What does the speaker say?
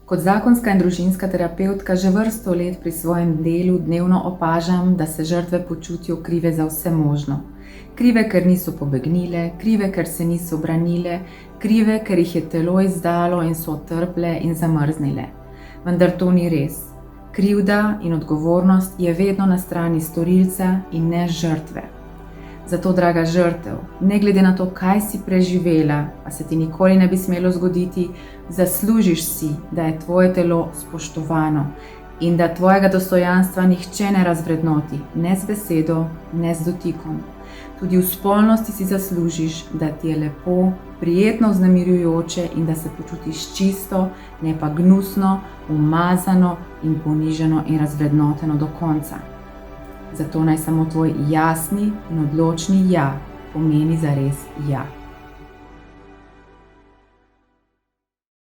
Kot zakonska in družinska terapevtka že vrsto let pri svojem delu dnevno opažam, da se žrtve počutijo krive za vse možno. Krive, ker niso pobegnile, krive, ker se niso branile, krive, ker jih je telo izdalo in so otrple in zamrznile. Vendar to ni res. Krivda in odgovornost je vedno na strani storilca in ne žrtve. Zato, draga žrtev, ne glede na to, kaj si preživela, pa se ti nikoli ne bi smelo zgoditi, zaslužiš si, da je tvoje telo spoštovano in da tvojega dostojanstva nihče ne razvrednoti, ne z besedo, ne z dotikom. Tudi v spolnosti si zaslužiš, da ti je lepo, prijetno vznemirujoče in da se počutiš čisto, ne pa gnusno, umazano in ponižano in razvrednoteno do konca. Zato naj samo tvoj jasni in odločni ja pomeni zares ja.